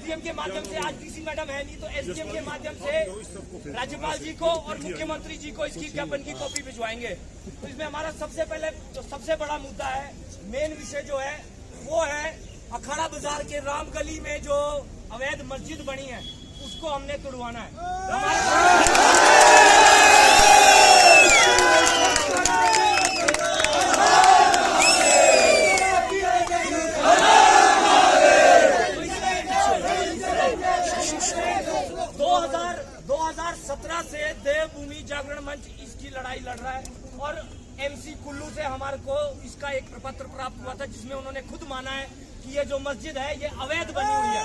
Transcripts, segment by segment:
SDM के माध्यम से, आज डीसी मैडम है नहीं तो एसडीएम के माध्यम से राज्यपाल जी को और मुख्यमंत्री जी को इसकी ज्ञापन की कॉपी भिजवाएंगे। तो इसमें हमारा सबसे पहले जो सबसे बड़ा मुद्दा है, मेन विषय जो है वो है अखाड़ा बाजार के रामगली में जो अवैध मस्जिद बनी है उसको हमने तुड़वाना है। 2017 से देवभूमि जागरण मंच इसकी लड़ाई लड़ रहा है और एमसी कुल्लू से हमारे को इसका एक प्रपत्र प्राप्त हुआ था जिसमें उन्होंने खुद माना है कि ये जो मस्जिद है ये अवैध बनी हुई है।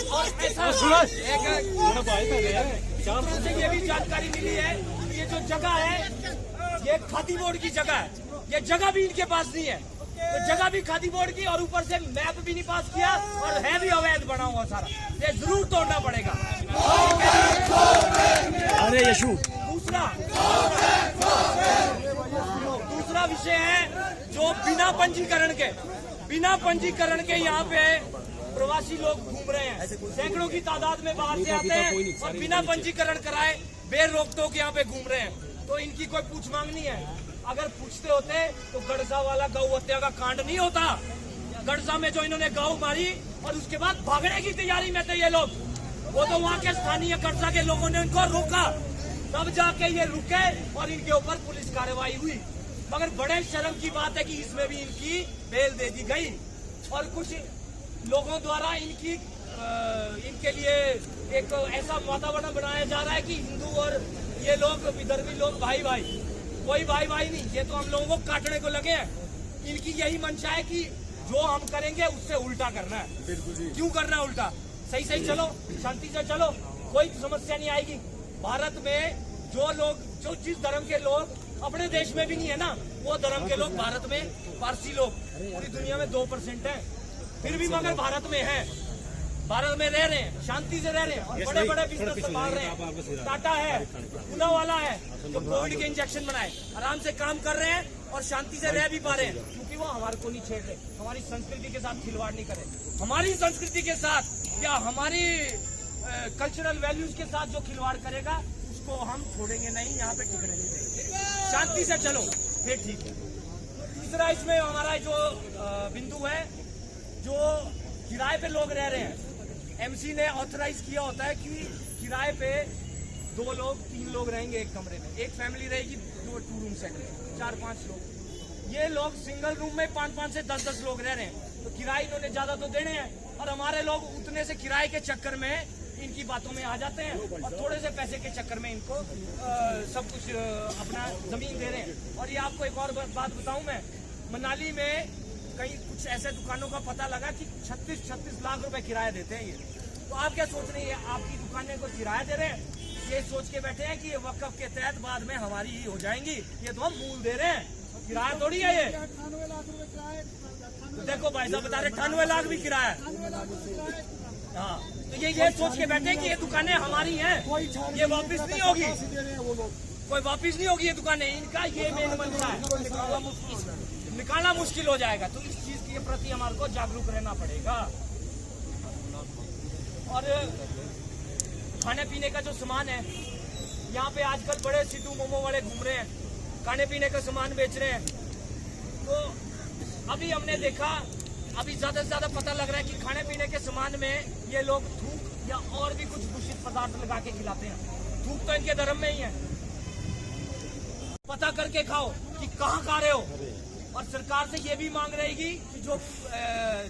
और ऐसा ये भी जानकारी मिली है कि ये जो जगह है ये खादी बोर्ड की जगह है, ये जगह भी इनके पास नहीं है, तो जगह भी खादी बोर्ड की और ऊपर से मैप भी नहीं पास किया और है भी अवैध बना हुआ सारा, ये जरूर तोड़ना पड़ेगा। अरे यशु दूसरा विषय है जो बिना पंजीकरण के यहाँ पे प्रवासी लोग घूम रहे हैं, सैकड़ों की तादाद में बाहर से आते हैं और बिना पंजीकरण कराए बेर रोक टोक यहाँ पे घूम रहे हैं, तो इनकी कोई पूछ मांग नहीं है। अगर पूछते होते तो गड़सा वाला गौ हत्या का कांड नहीं होता। गड़सा में जो इन्होंने गौ मारी और उसके बाद भागने की तैयारी में थे ये लोग, वो तो वहाँ के स्थानीय गड़सा के लोगों ने उनको रोका, तब जाके ये रुके और इनके ऊपर पुलिस कार्रवाई हुई। मगर बड़े शर्म की बात है कि इसमें भी इनकी बेल दे दी गई और कुछ लोगों द्वारा इनके लिए एक ऐसा वातावरण बनाया जा रहा है कि हिंदू और ये लोग विदर्भी लोग भाई भाई, कोई भाई भाई नहीं, ये तो हम लोगों को काटने को लगे हैं। इनकी यही मंशा है कि जो हम करेंगे उससे उल्टा करना है। क्यों करना है उल्टा? सही सही चलो, शांति से चलो, कोई समस्या नहीं आएगी। भारत में जो जिस धर्म के लोग अपने देश में भी नहीं है ना, वो धर्म के लोग भारत में, पारसी लोग पूरी दुनिया में 2% है, फिर भी मगर भारत में है, भारत में रह रहे हैं, शांति से रह रहे हैं और बड़े बड़े बिजनेस संभाल रहे हैं। टाटा है, पूनावाला है, जो कोविड के इंजेक्शन बनाए, आराम से काम कर रहे हैं और शांति से रह भी पा रहे हैं क्योंकि वो हमारे को नहीं छेड़ रहे, हमारी संस्कृति के साथ खिलवाड़ नहीं करे। हमारी संस्कृति के साथ या हमारी कल्चरल वैल्यूज के साथ जो खिलवाड़ करेगा उसको हम छोड़ेंगे नहीं, यहाँ पे टिकने नहीं देंगे। शांति से चलो, फिर ठीक है। तीसरा इसमें हमारा जो बिंदु है, जो किराए पे लोग रह रहे हैं, एमसी ने ऑथराइज किया होता है कि किराए पे 2 लोग 3 लोग रहेंगे एक कमरे में, एक फैमिली रहेगी 2 रूम सेट में 4-5 लोग। ये लोग सिंगल रूम में 5-5 से 10-10 लोग रह रहे हैं, तो किराए इन्होंने ज्यादा तो देने हैं और हमारे लोग उतने से किराए के चक्कर में इनकी बातों में आ जाते हैं और थोड़े से पैसे के चक्कर में इनको सब कुछ अपना जमीन दे रहे हैं। और ये आपको एक और बात बताऊं, मैं मनाली में कई कुछ ऐसे दुकानों का पता लगा कि 36 लाख रुपए किराया देते हैं ये। तो आप क्या सोच रहे हैं, आपकी दुकानें को किराया दे रहे हैं, ये सोच के बैठे हैं कि ये वक्फ के तहत बाद में हमारी ही हो जाएंगी, ये तो हम मूल दे रहे हैं, किराया थोड़ी है ये। 98 लाख रुपए किराया, तो देखो भाई साहब बता रहे 98 लाख भी किराया। हाँ, तो ये सोच के बैठे कि ये दुकानें हमारी हैं, ये वापिस नहीं होगी, कोई वापिस नहीं होगी ये दुकानें, इनका ये मेन मंशा है, निकालना मुश्किल हो जाएगा। तो इस चीज के प्रति हमारे को जागरूक रहना पड़ेगा। और खाने पीने का जो सामान है, यहाँ पे आजकल बड़े सिद्धू मोमो वाले घूम रहे हैं, खाने पीने का सामान बेच रहे हैं। तो अभी हमने देखा, अभी ज्यादा से ज्यादा पता लग रहा है कि खाने पीने के सामान में ये लोग थूक या और भी कुछ दूषित पदार्थ लगा के खिलाते हैं। थूक तो इनके धर्म में ही है, पता करके खाओ कि कहाँ खा रहे हो। और सरकार से ये भी मांग रहेगी कि जो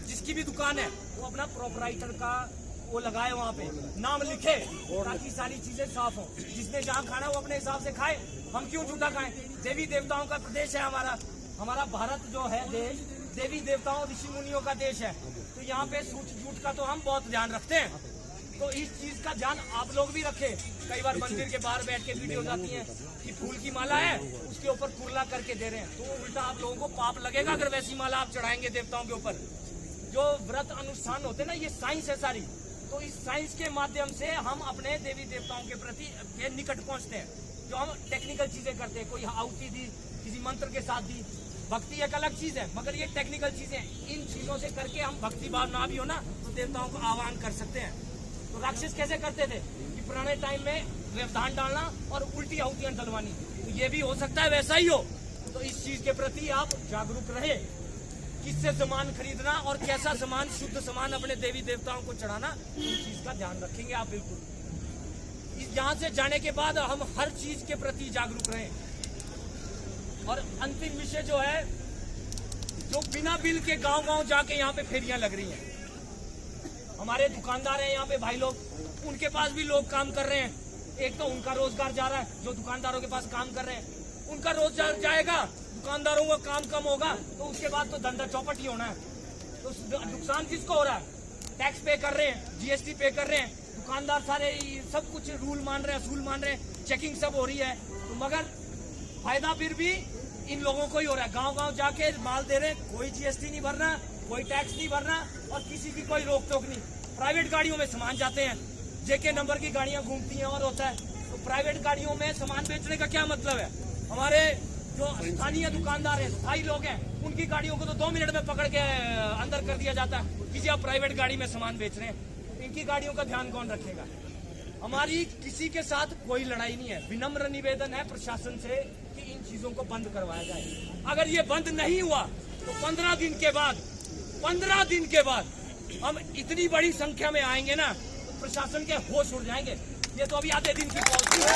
जिसकी भी दुकान है वो अपना प्रोपराइटर का वो लगाए, वहाँ पे नाम लिखे ताकि सारी चीजें साफ हो। जिसने जहाँ खाना वो अपने हिसाब से खाए, हम क्यों झूठा खाएं? देवी देवताओं का प्रदेश है हमारा भारत जो है देश, देवी देवताओं ऋषि मुनियों का देश है। तो यहाँ पे सूच झूठ का तो हम बहुत ध्यान रखते हैं, तो इस चीज का ध्यान आप लोग भी रखें। कई बार मंदिर के बाहर बैठ के वीडियो जाती है कि फूल की माला है, उसके ऊपर कुरला करके दे रहे हैं, तो उल्टा आप लोगों को पाप लगेगा अगर वैसी माला आप चढ़ाएंगे देवताओं के ऊपर। जो व्रत अनुष्ठान होते हैं ना, ये साइंस है सारी, तो इस साइंस के माध्यम से हम अपने देवी देवताओं के प्रति निकट पहुंचते हैं। जो हम टेक्निकल चीजें करते हैं, कोई आहुति दी, किसी मंत्र के साथ दी, भक्ति एक अलग चीज है, मगर ये टेक्निकल चीजें, इन चीजों से करके हम भक्ति भाव ना भी हो ना तो देवताओं को आह्वान कर सकते हैं। तो राक्षस कैसे करते थे कि पुराने टाइम में व्यवधान डालना और उल्टी आहुतियां डलवानी, तो ये भी हो सकता है वैसा ही हो। तो इस चीज के प्रति आप जागरूक रहे, किससे सामान खरीदना और कैसा सामान, शुद्ध सामान अपने देवी देवताओं को चढ़ाना, इस चीज का ध्यान रखेंगे आप बिल्कुल। यहाँ से जाने के बाद हम हर चीज के प्रति जागरूक रहें। और अंतिम विषय जो है, जो बिना बिल के गांव-गांव जाके यहाँ पे फेरियां लग रही हैं, हमारे दुकानदार हैं यहाँ पे भाई लोग, उनके पास भी लोग काम कर रहे हैं। एक तो उनका रोजगार जा रहा है, जो दुकानदारों के पास काम कर रहे हैं उनका रोजगार जाएगा, दुकानदारों का काम कम होगा, तो उसके बाद तो धंधा चौपट ही होना है। तो नुकसान किसको हो रहा है? टैक्स पे कर रहे हैं, जीएसटी पे कर रहे हैं, दुकानदार सारे सब कुछ रूल मान रहे हैं, असूल मान रहे हैं, चेकिंग सब हो रही है, तो मगर फायदा फिर भी इन लोगों को ही हो रहा है। गांव-गांव जाके माल दे रहे, कोई जीएसटी नहीं भरना, कोई टैक्स नहीं भरना और किसी की कोई रोक टोक नहीं। प्राइवेट गाड़ियों में सामान जाते हैं, जेके नंबर की गाड़ियां घूमती हैं और होता है। तो प्राइवेट गाड़ियों में सामान बेचने का क्या मतलब है? हमारे जो स्थानीय दुकानदार हैं, स्थायी लोग हैं, उनकी गाड़ियों को तो 2 मिनट में पकड़ के अंदर कर दिया जाता है। किसी आप प्राइवेट गाड़ी में सामान बेच रहे हैं, इनकी गाड़ियों का ध्यान कौन रखेगा? हमारी किसी के साथ कोई लड़ाई नहीं है, विनम्र निवेदन है प्रशासन से कि इन चीजों को बंद करवाया जाए। अगर ये बंद नहीं हुआ तो 15 दिन के बाद हम इतनी बड़ी संख्या में आएंगे ना, तो प्रशासन के होश उड़ जाएंगे। ये तो अभी आधे दिन की पॉलिसी है।